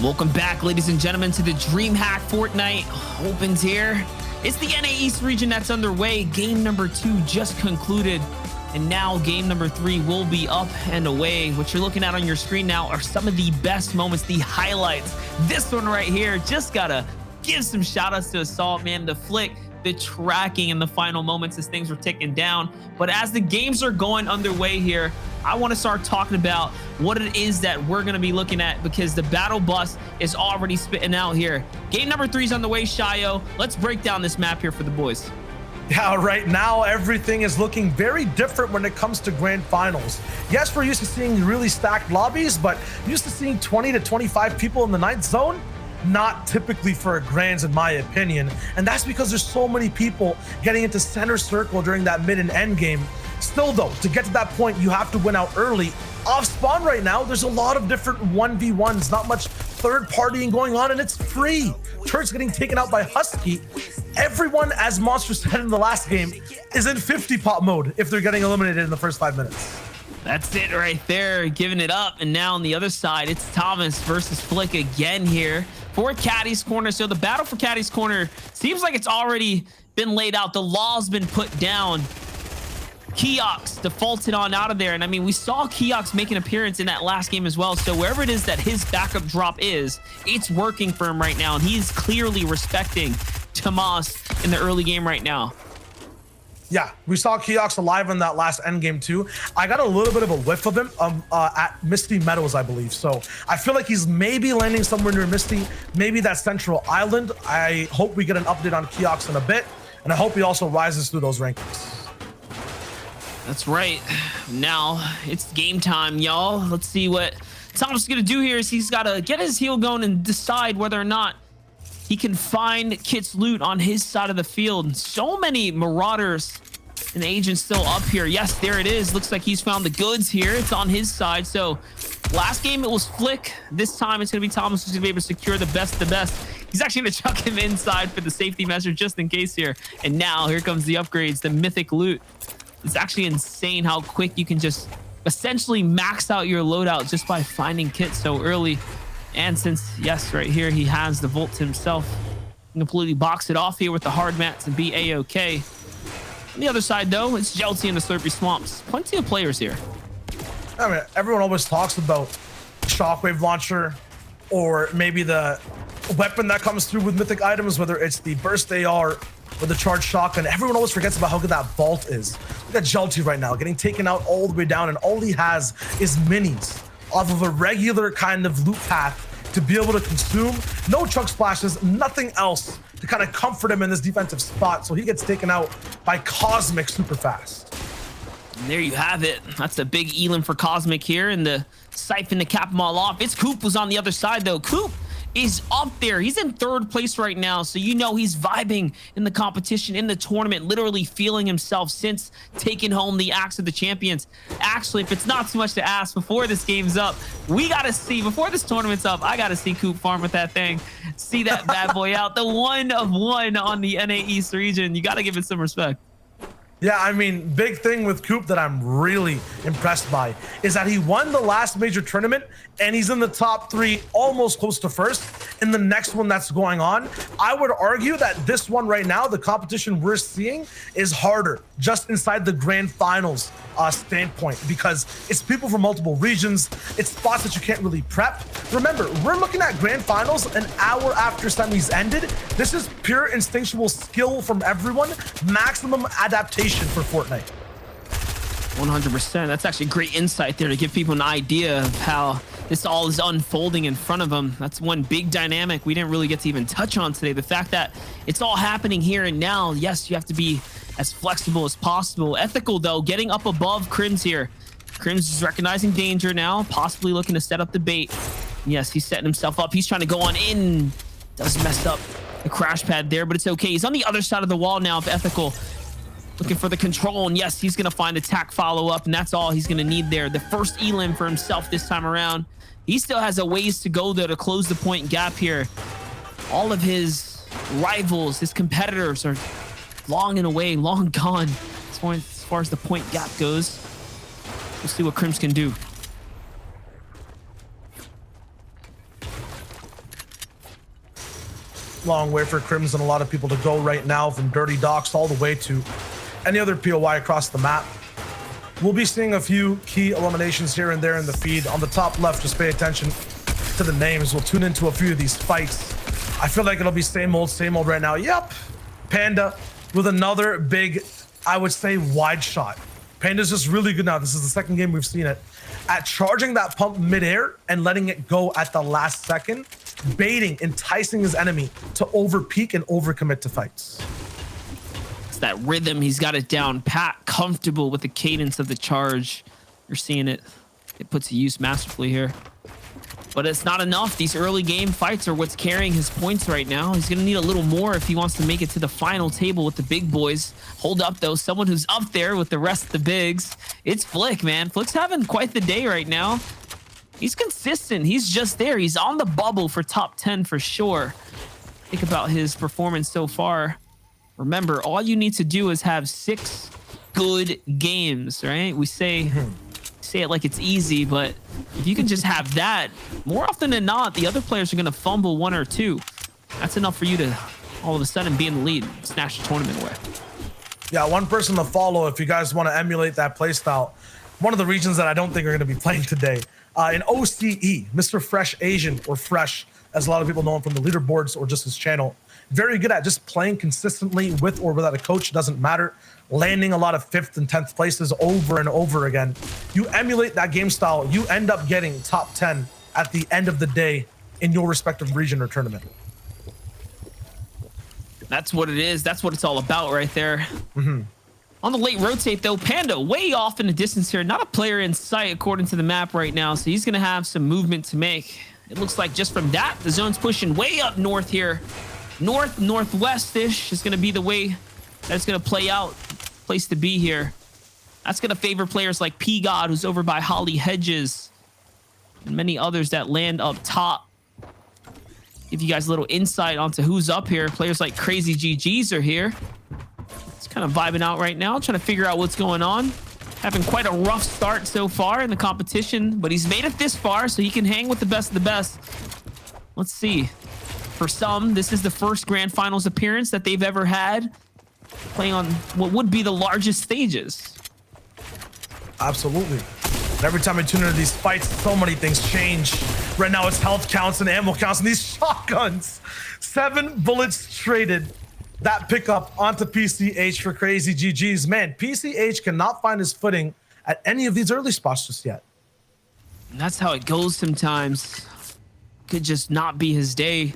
Welcome back, ladies and gentlemen, to the DreamHack Fortnite Opens here. It's the NA East region that's underway. Game number 2 just concluded, and now game number 3 will be up and away. What you're looking at on your screen now are some of the best moments, the highlights. This one right here, just gotta give some shout outs to Assault, man. The flick, the tracking in the final moments as things were ticking down. But as the games are going underway here, I want to start talking about what it is that we're going to be looking at, because the battle bus is already spitting out here. Game number 3 is on the way, Shayo. Let's break down this map here for the boys. Yeah, right now everything is looking very different when it comes to grand finals. Yes, we're used to seeing really stacked lobbies, but used to seeing 20 to 25 people in the 9th zone. Not typically for a grands, in my opinion, and that's because there's so many people getting into center circle during that mid and end game. Still though, to get to that point, you have to win out early. Off spawn right now, there's a lot of different 1v1s, not much third partying going on, and it's free. Turret's getting taken out by Husky. Everyone, as Monster said in the last game, is in 50 pop mode if they're getting eliminated in the first 5 minutes. That's it right there, giving it up. And now on the other side, it's Thomas versus Flick again here for Caddy's Corner. So the battle for Caddy's Corner seems like it's already been laid out. The law's been put down. Keox defaulted on out of there. And I mean, we saw Keox make an appearance in that last game as well. So wherever it is that his backup drop is, it's working for him right now. And he's clearly respecting Tomas in the early game right now. Yeah, we saw Keox alive in that last end game too. I got a little bit of a whiff of him at Misty Meadows, I believe. So I feel like he's maybe landing somewhere near Misty, maybe that central island. I hope we get an update on Keox in a bit, and I hope he also rises through those rankings. That's right. Now it's game time, y'all. Let's see what Thomas is gonna do here. Is he's gotta get his heel going and decide whether or not he can find Kit's loot on his side of the field. So many marauders and agents still up here. Yes, there it is. Looks like he's found the goods here. It's on his side. So last game it was Flick. This time it's gonna be Thomas who's gonna be able to secure the best of the best. He's actually gonna chuck him inside for the safety measure just in case here. And now here comes the upgrades, the mythic loot. It's actually insane how quick you can just essentially max out your loadout just by finding Kit so early. And since, yes, right here, he has the Volt himself, completely box it off here with the hard mats and be A-OK. On the other side, though, it's Jelty in the Slurpy Swamps. Plenty of players here. I mean, everyone always talks about Shockwave Launcher or maybe the weapon that comes through with mythic items, whether it's the Burst AR or the Charged Shotgun. Everyone always forgets about how good that Vault is. Look at Jelty right now, getting taken out all the way down, and all he has is minis off of a regular kind of loot path to be able to consume. No chug splashes, nothing else to kind of comfort him in this defensive spot. So he gets taken out by Cosmic super fast. And there you have it. That's a big elim for Cosmic here, and the siphon to cap them all off. It's Coop was on the other side though. Coop is up there. He's in 3rd place right now, so you know he's vibing in the competition, in the tournament, literally feeling himself since taking home the Axe of the Champions. Actually, if it's not too much to ask, before this game's up, we gotta see, before this tournament's up, I gotta see Coop farm with that thing, see that bad boy out. The 1 of 1 on the NA East region. You gotta give it some respect. Yeah, I mean, big thing with Coop that I'm really impressed by is that he won the last major tournament and he's in the top 3, almost close to 1st in the next one that's going on. I would argue that this one right now, the competition we're seeing is harder just inside the grand finals standpoint, because it's people from multiple regions. It's spots that you can't really prep. Remember, we're looking at grand finals an hour after semis ended. This is pure instinctual skill from everyone, maximum adaptation for Fortnite. 100%. That's actually great insight there to give people an idea of how this all is unfolding in front of them. That's one big dynamic we didn't really get to even touch on today. The fact that it's all happening here and now. Yes, you have to be as flexible as possible. Ethical, though, getting up above Crims here. Crims is recognizing danger now, possibly looking to set up the bait. Yes, he's setting himself up. He's trying to go on in. Does mess up the crash pad there, but it's okay. He's on the other side of the wall now of Ethical, looking for the control, and yes, he's gonna find the tack follow-up, and that's all he's gonna need there. The first elim for himself this time around. He still has a ways to go there to close the point gap here. All of his rivals, his competitors are long and away, long gone as far as the point gap goes. We'll see what Crims can do. long way for Crimson. A lot of people to go right now, from Dirty Docks all the way to any other POI across the map. We'll be seeing a few key eliminations here and there in the feed. On the top left, just pay attention to the names. We'll tune into a few of these fights. I feel like it'll be same old right now. Yep, Panda with another big, I would say, wide shot. Panda's just really good now. This is the second game we've seen it at charging that pump midair and letting it go at the last second, baiting, enticing his enemy to overpeak and overcommit to fights. It's that rhythm. He's got it down pat, comfortable with the cadence of the charge. You're seeing it. It puts to use masterfully here. But it's not enough. These early game fights are what's carrying his points right now. He's going to need a little more if he wants to make it to the final table with the big boys. Hold up, though. Someone who's up there with the rest of the bigs. It's Flick, man. Flick's having quite the day right now. He's consistent. He's just there. He's on the bubble for top 10 for sure. Think about his performance so far. Remember, all you need to do is have 6 good games, right? We say it like it's easy, but if you can just have that, more often than not, the other players are going to fumble 1 or 2. That's enough for you to all of a sudden be in the lead, snatch the tournament away. Yeah, one person to follow if you guys want to emulate that playstyle. One of the regions that I don't think are going to be playing today, in OCE, Mr. Fresh Asian, or Fresh, as a lot of people know him from the leaderboards or just his channel. Very good at just playing consistently with or without a coach, doesn't matter. Landing a lot of 5th and 10th places over and over again. You emulate that game style, you end up getting top 10 at the end of the day in your respective region or tournament. That's what it is. That's what it's all about right there. On the late rotate, though, Panda way off in the distance here. Not a player in sight according to the map right now, so he's going to have some movement to make. It looks like just from that, the zone's pushing way up north here. Northwest-ish is going to be the way that it's going to play out. Place to be here. That's going to favor players like P-God, who's over by Holly Hedges, and many others that land up top. Give you guys a little insight onto who's up here. Players like Crazy GGs are here. It's kind of vibing out right now, trying to figure out what's going on. Having quite a rough start so far in the competition, but he's made it this far, so he can hang with the best of the best. Let's see. For some, this is the first Grand Finals appearance that they've ever had, playing on what would be the largest stages. Absolutely. And every time I tune into these fights, so many things change. Right now it's health counts and ammo counts and these shotguns. 7 bullets traded. That pickup onto PCH for Crazy GGs. Man, PCH cannot find his footing at any of these early spots just yet. And that's how it goes sometimes. Could just not be his day.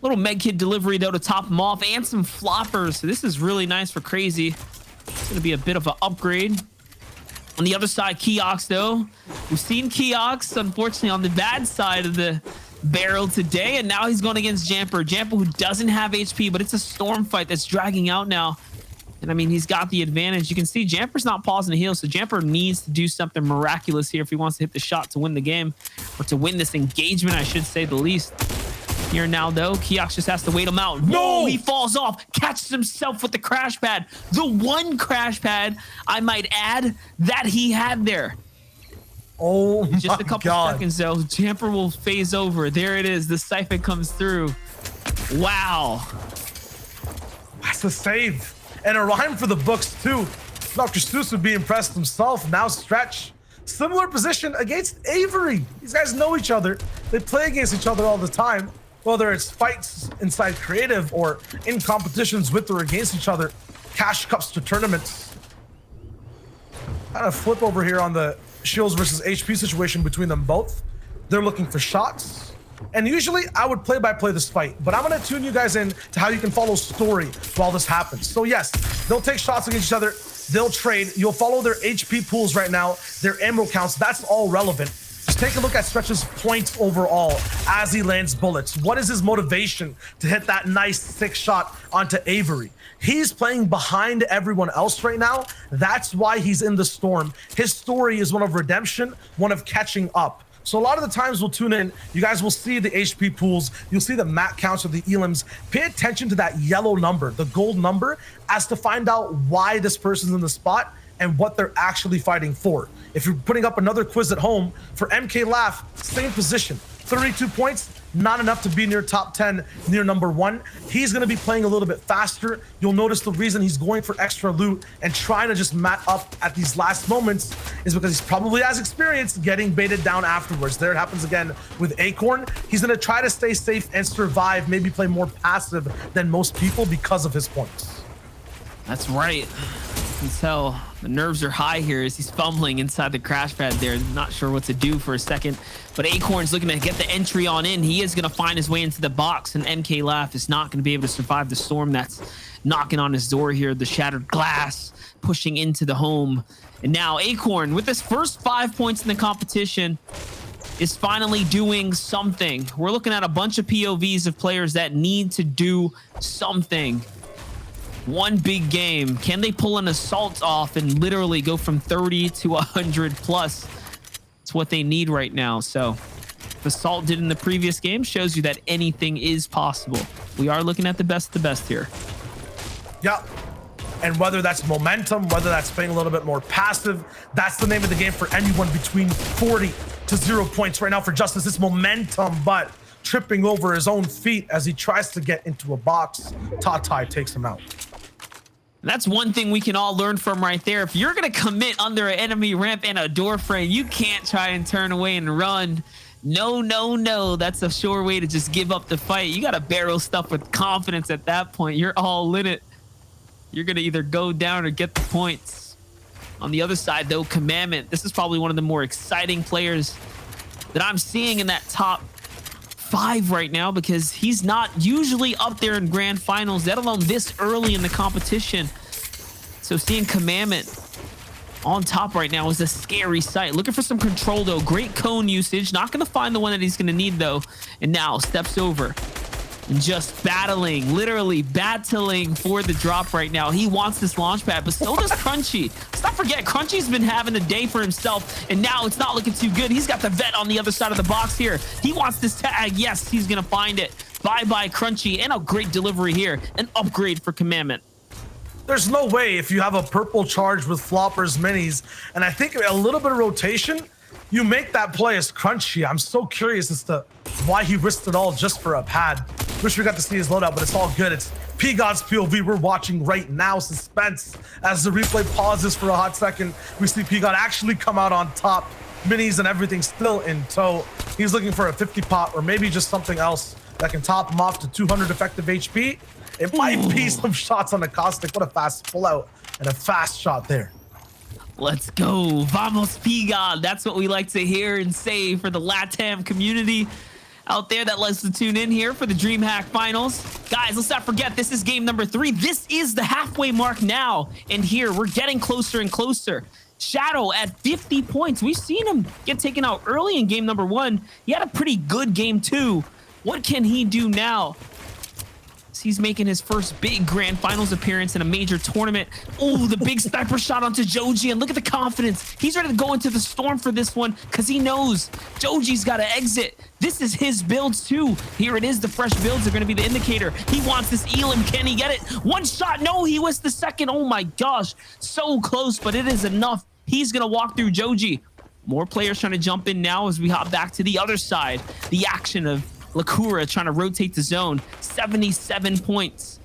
Little medkit delivery, though, to top him off, and some floppers. So this is really nice for Crazy. It's going to be a bit of an upgrade. On the other side, Keox, though. We've seen Keox, unfortunately, on the bad side of the barrel today, and now he's going against Jamper. Jamper, who doesn't have HP, but it's a storm fight that's dragging out now. And, I mean, he's got the advantage. You can see Jamper's not pausing to heal, so Jamper needs to do something miraculous here if he wants to hit the shot to win the game, or to win this engagement, I should say the least. Here now, though, Keox just has to wait him out. No! He falls off, catches himself with the crash pad. The one crash pad, I might add, that he had there. Oh, just a couple seconds, though. Jamper will phase over. There it is. The siphon comes through. Wow. That's a save. And a rhyme for the books, too. Dr. Seuss would be impressed himself. Now Stretch. Similar position against Avery. These guys know each other. They play against each other all the time. Whether it's fights inside creative or in competitions with or against each other, cash cups to tournaments. Kind of flip over here on the shields versus HP situation between them both. They're looking for shots. And usually I would play-by-play this fight, but I'm going to tune you guys in to how you can follow story while this happens. So yes, they'll take shots against each other. They'll trade. You'll follow their HP pools right now, their ammo counts. That's all relevant. Just take a look at Stretch's points overall as he lands bullets. What is his motivation to hit that nice 6 shot onto Avery? He's playing behind everyone else right now. That's why he's in the storm. His story is one of redemption, one of catching up. So a lot of the times we'll tune in, you guys will see the HP pools, you'll see the mat counts of the elims. Pay attention to that yellow number, the gold number, as to find out why this person's in the spot and what they're actually fighting for. If you're putting up another quiz at home, for MK Laugh, same position. 32 points, not enough to be near top 10, near number 1. He's going to be playing a little bit faster. You'll notice the reason he's going for extra loot and trying to just mat up at these last moments is because he's probably as experienced getting baited down afterwards. There it happens again with Acorn. He's going to try to stay safe and survive, maybe play more passive than most people because of his points. That's right. You can tell the nerves are high here as he's fumbling inside the crash pad there. Not sure what to do for a second, but Acorn's looking to get the entry on in. He is going to find his way into the box, and MK Laugh is not going to be able to survive the storm that's knocking on his door here. The shattered glass pushing into the home. And now Acorn, with his first 5 points in the competition, is finally doing something. We're looking at a bunch of POVs of players that need to do something. One big game. Can they pull an assault off and literally go from 30 to 100 plus? It's what they need right now. So if assault did in the previous game, shows you that anything is possible. We are looking at the best of the best here. Yeah. And whether that's momentum, whether that's playing a little bit more passive, that's the name of the game for anyone between 40 to 0 points right now for Justice. It's momentum, but tripping over his own feet as he tries to get into a box. Tatai takes him out. That's one thing we can all learn from right there. If you're going to commit under an enemy ramp and a door frame, you can't try and turn away and run. No, no, no. That's a sure way to just give up the fight. You got to barrel stuff with confidence at that point. You're all in it. You're going to either go down or get the points. On the other side, though, Commandment. This is probably one of the more exciting players that I'm seeing in that top 5 right now, because he's not usually up there in grand finals, let alone this early in the competition. So seeing Commandment on top right now is a scary sight. Looking for some control, though. Great cone usage. Not going to find the one that he's going to need, though. And now steps over and just battling, literally battling for the drop right now. He wants this launch pad, but so does Crunchy. Let's not forget, Crunchy's been having a day for himself, and now it's not looking too good. He's got the vet on the other side of the box here. He wants this tag. Yes, he's going to find it. Bye-bye, Crunchy, and a great delivery here. An upgrade for Commandment. There's no way if you have a purple charge with floppers, minis, and I think a little bit of rotation, you make that play as Crunchy. I'm so curious as to why he risked it all just for a pad. Wish we got to see his loadout, but it's all good. It's P-God's POV we're watching right now. Suspense as the replay pauses for a hot second. We see P-God actually come out on top. Minis and everything still in tow. He's looking for a 50 pot or maybe just something else that can top him off to 200 effective HP. It might be some shots on the Caustic. What a fast pullout and a fast shot there. Let's go. Vamos, P-God. That's what we like to hear and say for the LATAM community out there that loves to tune in here for the DreamHack finals. Guys, let's not forget, this is game number 3. This is the halfway mark now. And here, we're getting closer and closer. Shadow at 50 points. We've seen him get taken out early in game number 1. He had a pretty good game 2. What can he do now? He's making his first big grand finals appearance in a major tournament. Oh, the big sniper shot onto Joji, and look at the confidence. He's ready to go into the storm for this one because he knows Joji's got to exit. This is his builds too. Here it is. The fresh builds are going to be the indicator. He wants this Elam. Can he get it? One shot. No, he was the second. Oh my gosh. So close, but it is enough. He's going to walk through Joji. More players trying to jump in now as we hop back to the other side. The action of Lakura trying to rotate the zone. 77 points.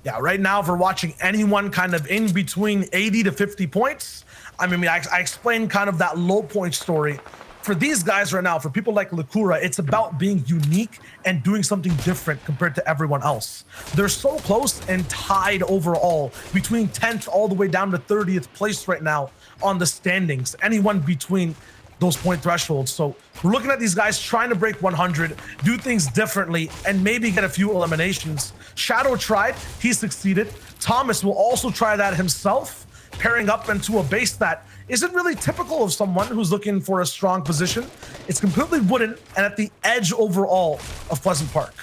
Yeah, right now, if we're watching anyone kind of in between 80 to 50 points, I explained kind of that low point story. For these guys right now, for people like Lakura, it's about being unique and doing something different compared to everyone else. They're so close and tied overall between 10th all the way down to 30th place right now on the standings. Anyone between those point thresholds. So we're looking at these guys trying to break 100, do things differently, and maybe get a few eliminations. Shadow tried, he succeeded. Thomas will also try that himself, pairing up into a base that isn't really typical of someone who's looking for a strong position. It's completely wooden and at the edge overall of Pleasant Park.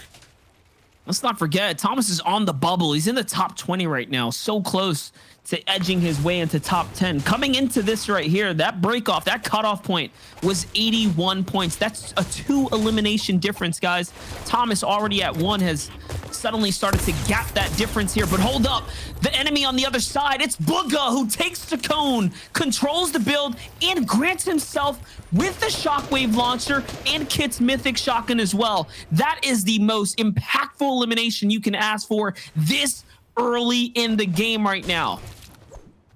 Let's not forget, Thomas is on the bubble. He's in the top 20 right now. So close to edging his way into top 10. Coming into this right here, that break off, that cutoff point was 81 points. That's a 2 elimination difference, guys. Thomas already at 1 has suddenly started to gap that difference here. But hold up, the enemy on the other side, it's Booga, who takes the cone, controls the build, and grants himself with the shockwave launcher and Kit's mythic shotgun as well. That is the most impactful elimination you can ask for this early in the game right now.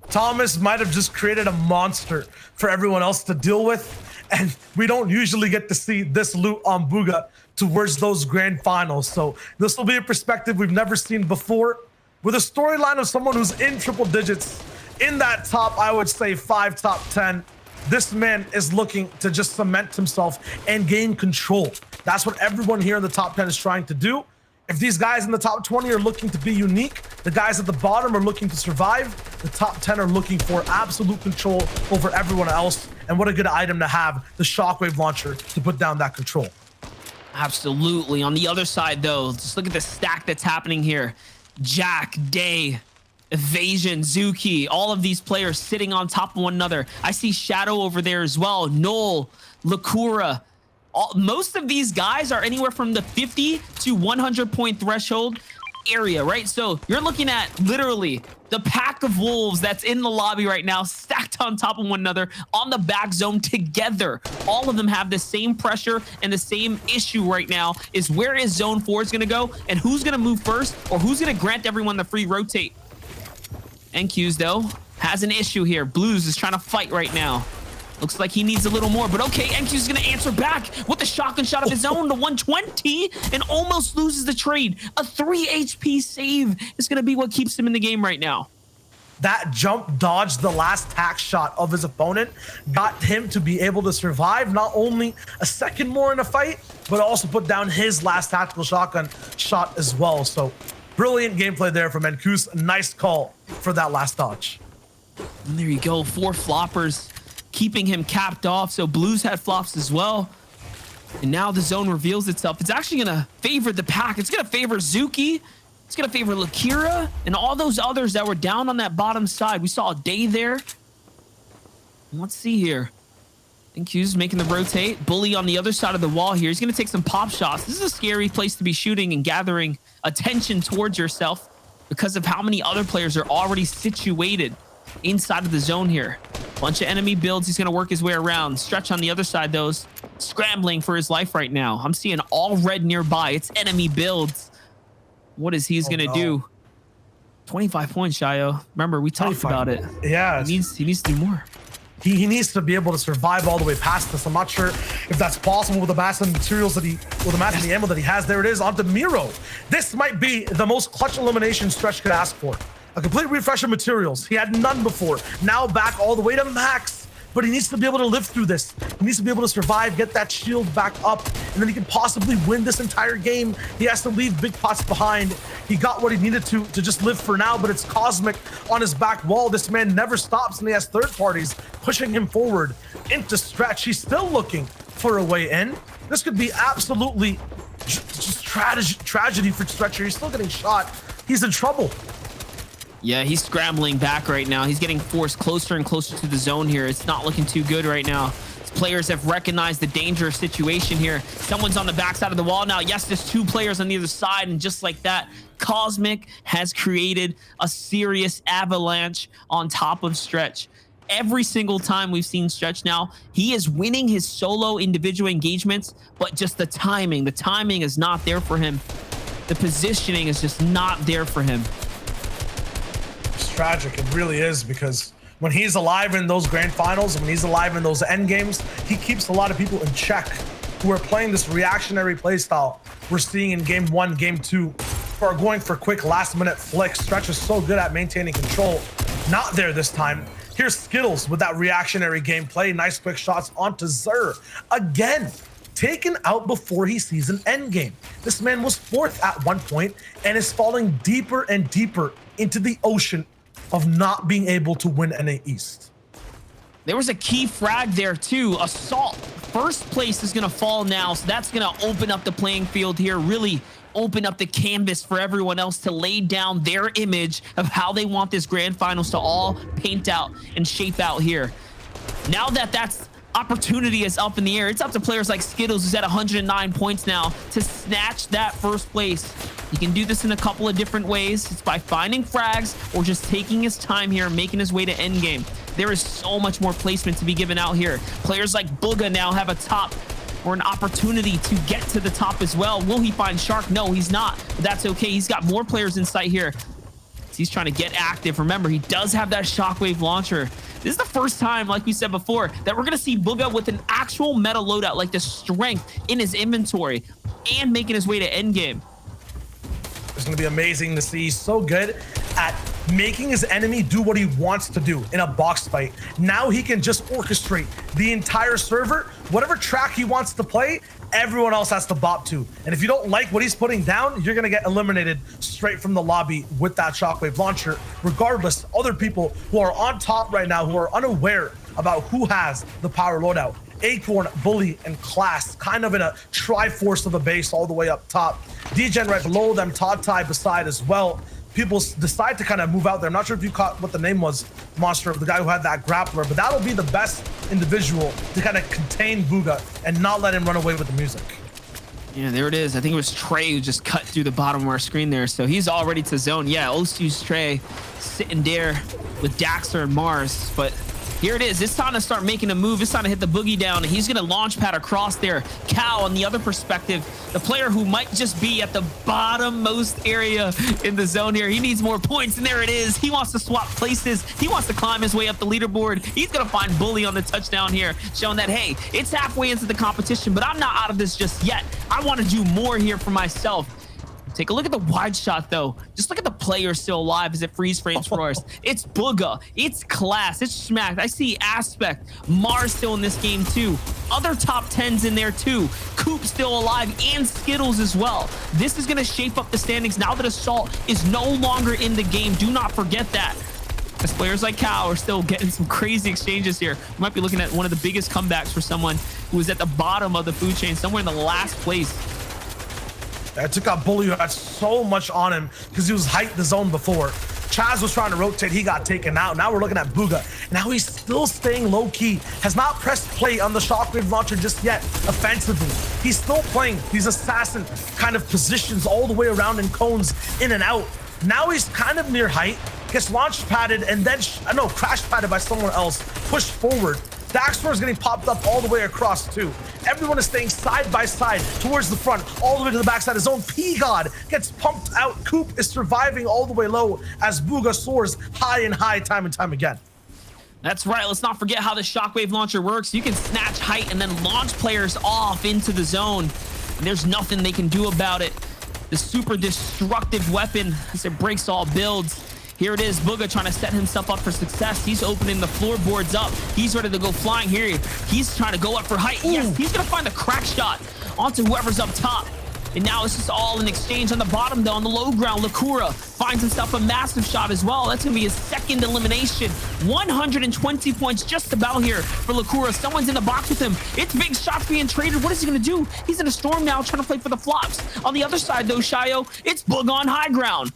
Thomas might have just created a monster for everyone else to deal with. And we don't usually get to see this loot on Booga towards those grand finals. So this will be a perspective we've never seen before. With a storyline of someone who's in triple digits, in that top, I would say 5, top 10, this man is looking to just cement himself and gain control. That's what everyone here in the top 10 is trying to do. If these guys in the top 20 are looking to be unique, the guys at the bottom are looking to survive, the top 10 are looking for absolute control over everyone else. And what a good item to have, the shockwave launcher, to put down that control. Absolutely. On the other side, though, just look at the stack that's happening here. Jack, Day, Evasion, Zuki, all of these players sitting on top of one another. I see Shadow over there as well. Noel, Lakura. Most of these guys are anywhere from the 50 to 100 point threshold area, right? So you're looking at literally the pack of wolves that's in the lobby right now, stacked on top of one another on the back zone together. All of them have the same pressure, and the same issue right now is where is zone 4 is going to go, and who's going to move first, or who's going to grant everyone the free rotate. NQs though has an issue here. Blues is trying to fight right now. Looks like he needs a little more, but okay, NQ's gonna answer back with a shotgun shot of his own to 120 and almost loses the trade. A 3 HP save is gonna be what keeps him in the game right now. That jump dodged the last tack shot of his opponent, got him to be able to survive not only a second more in a fight, but also put down his last tactical shotgun shot as well. So brilliant gameplay there from NQ's. Nice call for that last dodge. And there you go, 4 floppers, keeping him capped off. So Blues had flops as well. And now the zone reveals itself. It's actually going to favor the pack. It's going to favor Zuki. It's going to favor Lakira and all those others that were down on that bottom side. We saw a Day there. Let's see here. I think Q's making the rotate. Bully on the other side of the wall here. He's going to take some pop shots. This is a scary place to be shooting and gathering attention towards yourself because of how many other players are already situated inside of the zone here. Bunch of enemy builds. He's going to work his way around. Stretch on the other side, though, scrambling for his life right now. I'm seeing all red nearby. It's enemy builds. What is he's going to do? 25 points, Shayo. Remember, we talked about it. Yeah. He needs to do more. He needs to be able to survive all the way past this. I'm not sure if that's possible with the massive materials that with the massive ammo that he has. There it is onto Miro. This might be the most clutch elimination Stretch could ask for. A complete refresh of materials. He had none before. Now back all the way to max. But he needs to be able to live through this. He needs to be able to survive, get that shield back up, and then he can possibly win this entire game. He has to leave big pots behind. He got what he needed to just live for now, but it's Cosmic on his back wall. This man never stops, and he has third parties pushing him forward into Stretch. He's still looking for a way in. This could be absolutely just tragedy for Stretcher. He's still getting shot. He's in trouble. Yeah, he's scrambling back right now. He's getting forced closer and closer to the zone here. It's not looking too good right now. Players have recognized the dangerous situation here. Someone's on the backside of the wall now. Yes, there's 2 players on the other side, and just like that, Cosmic has created a serious avalanche on top of Stretch. Every single time we've seen Stretch now, he is winning his solo individual engagements, but just the timing is not there for him. The positioning is just not there for him. Tragic. It really is, because when he's alive in those grand finals and when he's alive in those end games, he keeps a lot of people in check who are playing this reactionary playstyle we're seeing in game 1, game 2, who are going for quick last minute flicks. Stretch is so good at maintaining control. Not there this time. Here's Skittles with that reactionary gameplay. Nice quick shots onto Zer. Again, taken out before he sees an end game. This man was 4th at one point and is falling deeper and deeper into the ocean of not being able to win NA East. There was a key frag there too. Assault. First place is going to fall now, so that's going to open up the playing field here, really open up the canvas for everyone else to lay down their image of how they want this grand finals to all paint out and shape out here. Now that that's opportunity is up in the air, it's up to players like Skittles, who's at 109 points now, to snatch that first place He can do this in a couple of different ways. It's by finding frags or just taking his time here, making his way to endgame. There is so much more placement to be given out here. Players like Booga now have a top or an opportunity to get to the top as well. Will he find Shark? No, he's not. But that's okay. He's got more players in sight here. He's trying to get active. Remember, he does have that shockwave launcher. This is the first time, like we said before, that we're going to see Booga with an actual meta loadout, like the strength in his inventory and making his way to endgame. It's going to be amazing to see. He's so good at making his enemy do what he wants to do in a box fight. Now he can just orchestrate the entire server. Whatever track he wants to play, everyone else has to bop to. And if you don't like what he's putting down, you're going to get eliminated straight from the lobby with that shockwave launcher. Regardless, other people who are on top right now, who are unaware about who has the power loadout. Acorn, Bully, and Class, kind of in a triforce of a base all the way up top. Degen right below them, Todd Ty beside as well. People decide to kind of move out there. I'm not sure if you caught what the name was, Monster, of the guy who had that grappler, but that'll be the best individual to kind of contain Booga and not let him run away with the music. Yeah, there it is. I think it was Trey who just cut through the bottom of our screen there. So he's all ready to zone. Yeah, Osu's Trey sitting there with Daxter and Mars, but here it is. It's time to start making a move. It's time to hit the boogie down. He's going to launch pad across there. Cal, on the other perspective, the player who might just be at the bottommost area in the zone here. He needs more points, and there it is. He wants to swap places. He wants to climb his way up the leaderboard. He's going to find Bully on the touchdown here, showing that, hey, it's halfway into the competition, but I'm not out of this just yet. I want to do more here for myself. Take a look at the wide shot, though. Just look at the players still alive as it freeze frames for us. It's Booga. It's Class. It's Smacked. I see Aspect. Mars still in this game, too. Other top 10s in there, too. Coop still alive, and Skittles as well. This is going to shape up the standings now that Assault is no longer in the game. Do not forget that. As players like Cal are still getting some crazy exchanges here. We might be looking at one of the biggest comebacks for someone who is at the bottom of the food chain, somewhere in the last place. I took out Bully, who had so much on him because he was hyped the zone before. Chaz was trying to rotate. He got taken out. Now we're looking at Booga. Now he's still staying low-key. Has not pressed play on the shockwave launcher just yet offensively. He's still playing these assassin kind of positions all the way around in cones, in and out. Now he's kind of near height. Gets launch padded and then, crash padded by someone else. Pushed forward. Daxter is getting popped up all the way across too. Everyone is staying side by side towards the front, all the way to the backside. His own P-God gets pumped out. Coop is surviving all the way low as Booga soars high and high time and time again. That's right. Let's not forget how the shockwave launcher works. You can snatch height and then launch players off into the zone. And there's nothing they can do about it. The super destructive weapon as it breaks all builds. Here it is, Booga trying to set himself up for success. He's opening the floorboards up. He's ready to go flying here. He's trying to go up for height. Ooh. Yes, he's going to find the crack shot onto whoever's up top. And now it's just all an exchange on the bottom, though. On the low ground, Lakura finds himself a massive shot as well. That's going to be his second elimination. 120 points just about here for Lakura. Someone's in the box with him. It's big shots being traded. What is he going to do? He's in a storm now, trying to play for the flops. On the other side, though, Shayo, it's Booga on high ground.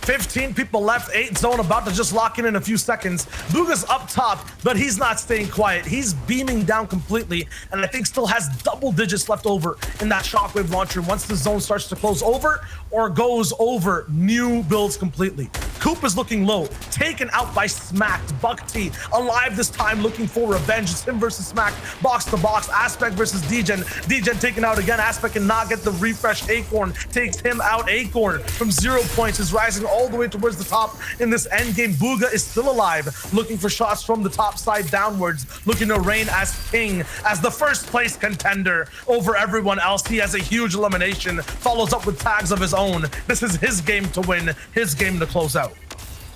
15 people left, 8 zone about to just lock in a few seconds. Booga's up top, but he's not staying quiet. He's beaming down completely, and I think still has double digits left over in that shockwave launcher once the zone starts to close over or goes over new builds completely. Coop is looking low, taken out by Smacked. Buck T alive this time, looking for revenge. It's him versus Smacked, box to box. Aspect versus Degen. Degen taken out again. Aspect cannot get the refresh. Acorn takes him out. Acorn from 0 points is rising all the way towards the top in this end game. Booga is still alive, looking for shots from the top side downwards, looking to reign as king, as the first place contender over everyone else. He has a huge elimination, follows up with tags of his own. This is his game to win, his game to close out.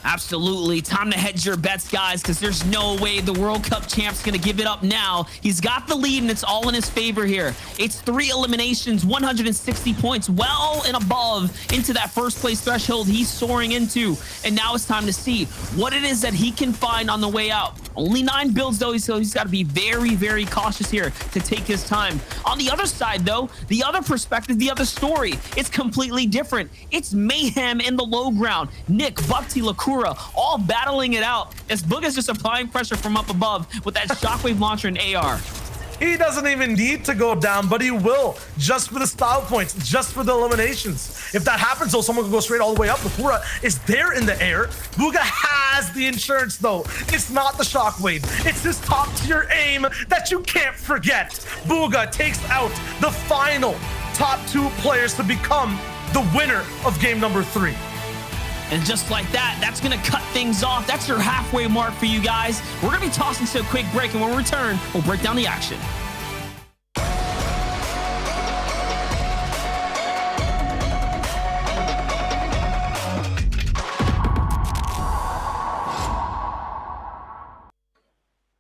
Absolutely. Time to hedge your bets, guys, because there's no way the World Cup champ's going to give it up now. He's got the lead, and it's all in his favor here. It's 3 eliminations, 160 points, well and above into that first place threshold he's soaring into. And now it's time to see what it is that he can find on the way out. Only 9 builds, though, so he's got to be very, very cautious here to take his time. On the other side, though, the other perspective, the other story, it's completely different. It's mayhem in the low ground. Nick, Bukti, Lakura, all battling it out as Booga's just applying pressure from up above with that shockwave launcher and AR. He doesn't even need to go down, but he will, just for the style points, just for the eliminations. If that happens, though, someone can go straight all the way up. The Pura is there in the air. Bugha has the insurance, though. It's not the shockwave. It's his top tier aim that you can't forget. Bugha takes out the final top 2 players to become the winner of game number 3. And just like that, that's going to cut things off. That's your halfway mark for you guys. We're going to be tossing to a quick break, and when we return, we'll break down the action.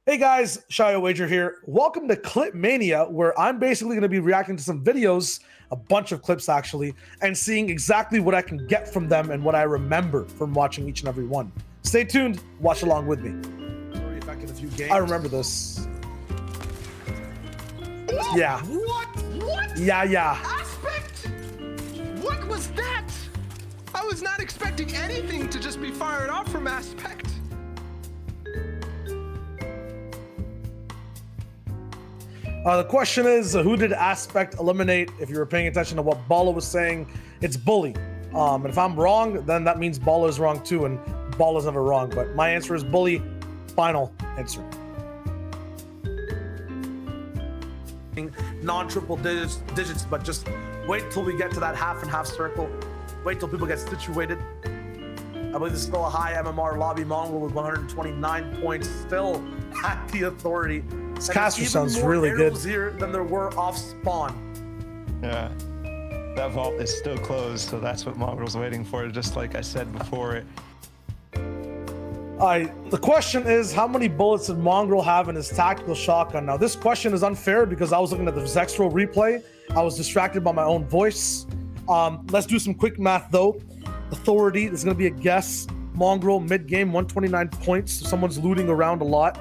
Hey guys, Shio Wager here. Welcome to Clip Mania, where I'm basically going to be reacting to some videos, a bunch of clips actually, and seeing exactly what I can get from them and what I remember from watching each and every one. Stay tuned, watch along with me. Very effective a few games. I remember this. Yeah. What? Yeah. Aspect? What was that? I was not expecting anything to just be fired off from Aspect. The question is, who did Aspect eliminate? If you were paying attention to what Bala was saying, it's Bully. And if I'm wrong, then that means Bala is wrong too, and Bala's never wrong. But my answer is Bully. Final answer. Non-triple digits, but just wait till we get to that half and half circle. Wait till people get situated. I believe this is still a high MMR lobby. Mongrel with 129 points, still at the authority. This caster sounds really good. Here than there were off spawn. Yeah, that vault is still closed, so that's what Mongrel's waiting for. Just like I said before. The question is, how many bullets did Mongrel have in his tactical shotgun? Now, this question is unfair because I was looking at the Zexro replay. I was distracted by my own voice. Let's do some quick math though. Authority, this is going to be a guess. Mongrel mid-game, 129 points. So someone's looting around a lot.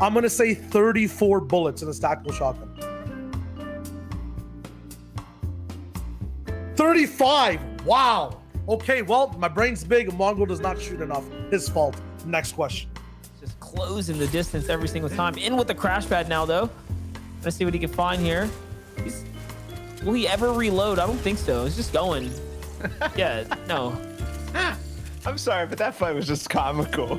I'm going to say 34 bullets in his tactical shotgun. 35. Wow. Okay, well, my brain's big and Mongrel does not shoot enough. His fault. Next question. Just closing the distance every single time. In with the crash pad now, though. Let's see what he can find here. Will he ever reload? I don't think so. He's just going. Yeah, no. I'm sorry, but that fight was just comical.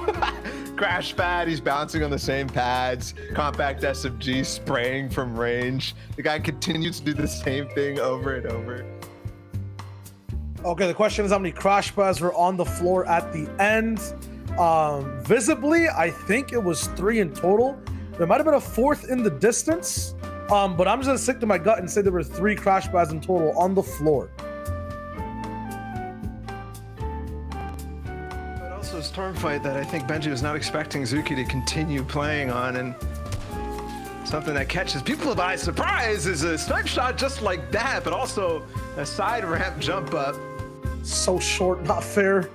Crash pad, he's bouncing on the same pads. Compact SMG spraying from range. The guy continues to do the same thing over and over. Okay, the question is how many crash pads were on the floor at the end. Visibly, I think it was 3 in total. There might have been a 4th in the distance, but I'm just gonna stick to my gut and say there were 3 crash pads in total on the floor. But also a storm fight that I think Benji was not expecting Zuki to continue playing on, and something that catches people by surprise is a snipe shot just like that, but also a side ramp jump up. So short, not fair.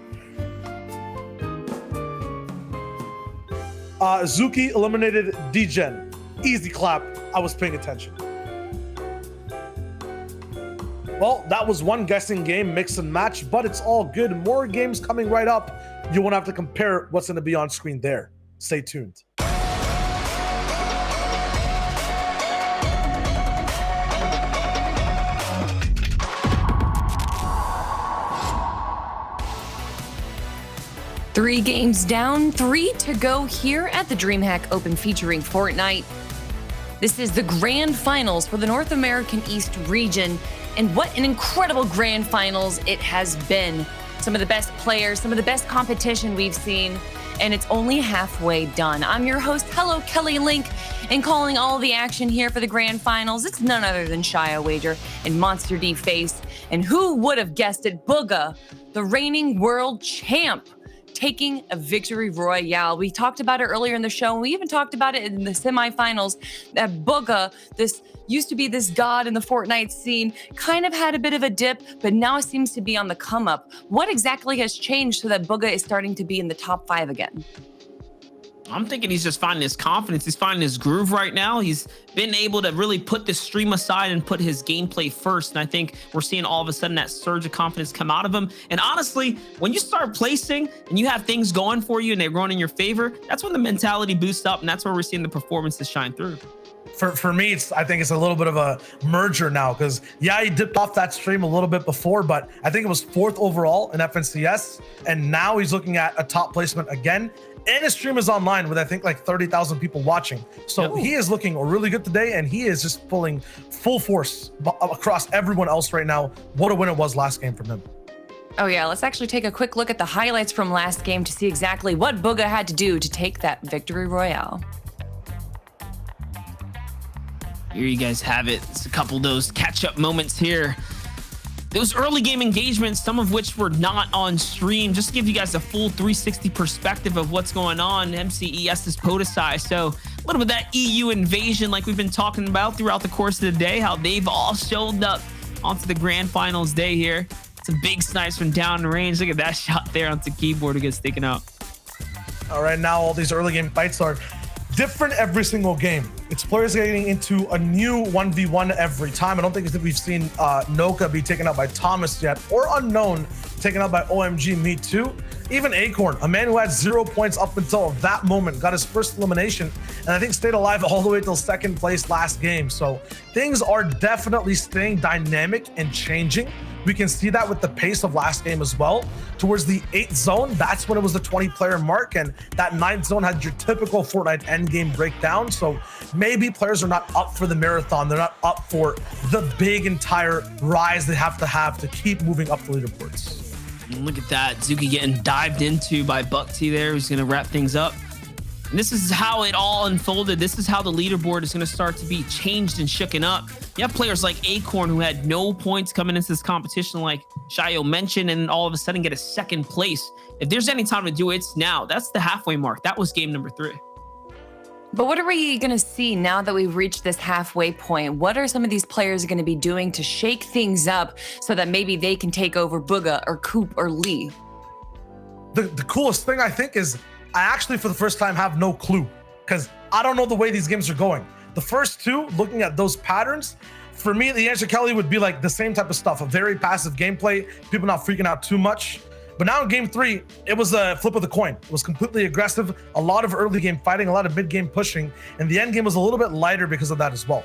Zuki eliminated D-Gen. Easy clap. I was paying attention. Well, that was one guessing game, mix and match, but it's all good. More games coming right up. You won't have to compare what's going to be on screen there. Stay tuned. Three games down, 3 to go here at the DreamHack Open featuring Fortnite. This is the grand finals for the North American East region, and what an incredible grand finals it has been. Some of the best players, some of the best competition we've seen, and it's only halfway done. I'm your host, Hello Kelly Link, and calling all the action here for the grand finals, it's none other than Shio Wager and Monster D Face. And who would have guessed it? Bugha, the reigning world champ, taking a victory royale. We talked about it earlier in the show, and we even talked about it in the semifinals, that Bugha, this used to be this god in the Fortnite scene, kind of had a bit of a dip, but now seems to be on the come up. What exactly has changed so that Bugha is starting to be in the top 5 again? I'm thinking he's just finding his confidence. He's finding his groove right now. He's been able to really put this stream aside and put his gameplay first. And I think we're seeing all of a sudden that surge of confidence come out of him. And honestly, when you start placing and you have things going for you and they're going in your favor, that's when the mentality boosts up. And that's where we're seeing the performances shine through. For me, I think it's a little bit of a merger now because yeah, he dipped off that stream a little bit before, but I think it was 4th overall in FNCS, and now he's looking at a top placement again. And his stream is online with I think like 30,000 people watching. So he is looking really good today, and he is just pulling full force across everyone else right now. What a win it was last game from him. Oh yeah, let's actually take a quick look at the highlights from last game to see exactly what Booga had to do to take that victory royale. Here you guys have it. It's a couple of those catch-up moments here. Those early game engagements, some of which were not on stream, just to give you guys a full 360 perspective of what's going on. MCES's Podesai. So a little bit of that EU invasion like we've been talking about throughout the course of the day, how they've all showed up onto the grand finals day here. Some big snipes from down range. Look at that shot there onto keyboard to get sticking out. All right, now all these early game fights are different every single game. It's players getting into a new 1v1 every time. I don't think that we've seen Noka be taken out by Thomas yet, or Unknown taken out by OMG Me Too. Even Acorn, a man who had 0 points up until that moment, got his first elimination, and I think stayed alive all the way till 2nd place last game. So things are definitely staying dynamic and changing. We can see that with the pace of last game as well. Towards the 8th zone, that's when it was the 20-player mark, and that 9th zone had your typical Fortnite endgame breakdown. So maybe players are not up for the marathon. They're not up for the big entire rise they have to keep moving up the leaderboards. And look at that, Zuki getting dived into by Buck T there, who's gonna wrap things up. And this is how it all unfolded. This is how the leaderboard is going to start to be changed and shooken up. You have players like Acorn who had no points coming into this competition, like Shayo mentioned, and all of a sudden get a 2nd place. If there's any time to do it, it's now. That's the halfway mark. That was game number 3. But what are we going to see now that we've reached this halfway point? What are some of these players going to be doing to shake things up so that maybe they can take over Booga or Coop or Lee? The coolest thing I think is I actually, for the first time, have no clue because I don't know the way these games are going. The first 2, looking at those patterns, for me, the answer, Kelly, would be like the same type of stuff, a very passive gameplay, people not freaking out too much. But now in game 3, it was a flip of the coin. It was completely aggressive, a lot of early game fighting, a lot of mid game pushing, and the end game was a little bit lighter because of that as well.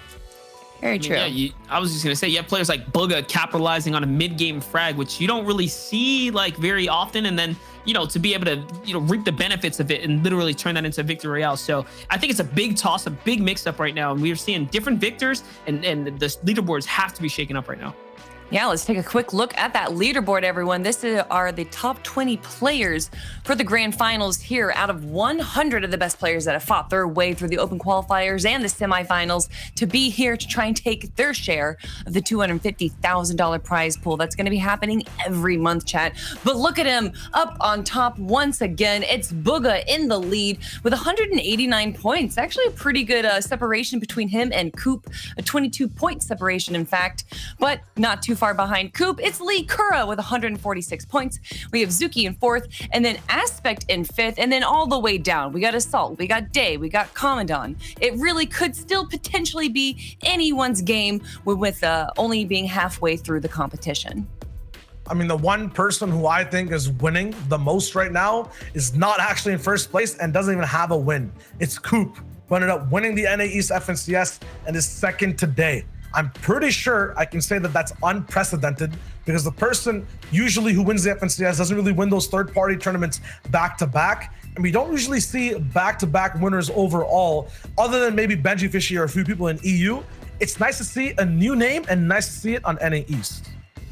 Very true. Yeah, I was just gonna say, you have players like Booga capitalizing on a mid-game frag, which you don't really see like very often, and then to be able to reap the benefits of it and literally turn that into a victory royale. So I think it's a big toss, a big mix-up right now, and we're seeing different victors, and the leaderboards have to be shaken up right now. Yeah, let's take a quick look at that leaderboard, everyone. This are the top 20 players for the grand finals here out of 100 of the best players that have fought their way through the open qualifiers and the semifinals to be here to try and take their share of the $250,000 prize pool. That's going to be happening every month, chat. But look at him up on top once again. It's Booga in the lead with 189 points. Actually a pretty good separation between him and Coop, a 22-point separation, in fact, but not too far behind Coop. It's Lee Kura with 146 points. We have Zuki in 4th, and then Aspect in 5th, and then all the way down, we got Assault, we got Day, we got Commandant. It really could still potentially be anyone's game with only being halfway through the competition. I mean, the one person who I think is winning the most right now is not actually in 1st place and doesn't even have a win. It's Coop, who ended up winning the NA East FNCS and is 2nd today. I'm pretty sure I can say that that's unprecedented because the person usually who wins the FNCS doesn't really win those 3rd-party tournaments back-to-back. And we don't usually see back-to-back winners overall, other than maybe Benji Fishy or a few people in EU. It's nice to see a new name and nice to see it on NA East.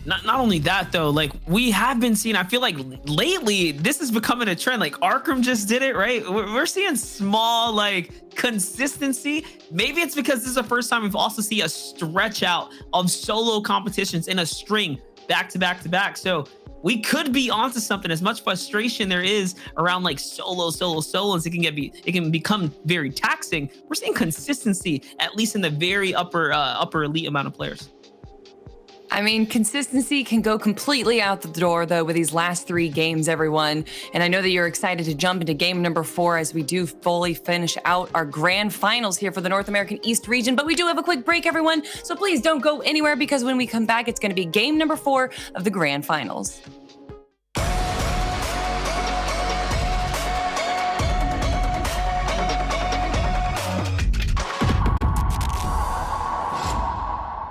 Not only that though, like we have been seeing, I feel like lately this is becoming a trend. Like Arkham just did it, right? We're seeing small like consistency. Maybe it's because this is the first time we've also seen a stretch out of solo competitions in a string back to back to back. So we could be onto something. As much frustration there is around like solos, it can become very taxing. We're seeing consistency, at least in the very upper elite amount of players. I mean, consistency can go completely out the door, though, with these last 3 games, everyone. And I know that you're excited to jump into game number 4 as we do fully finish out our grand finals here for the North American East region. But we do have a quick break, everyone. So please don't go anywhere, because when we come back, it's going to be game number 4 of the grand finals.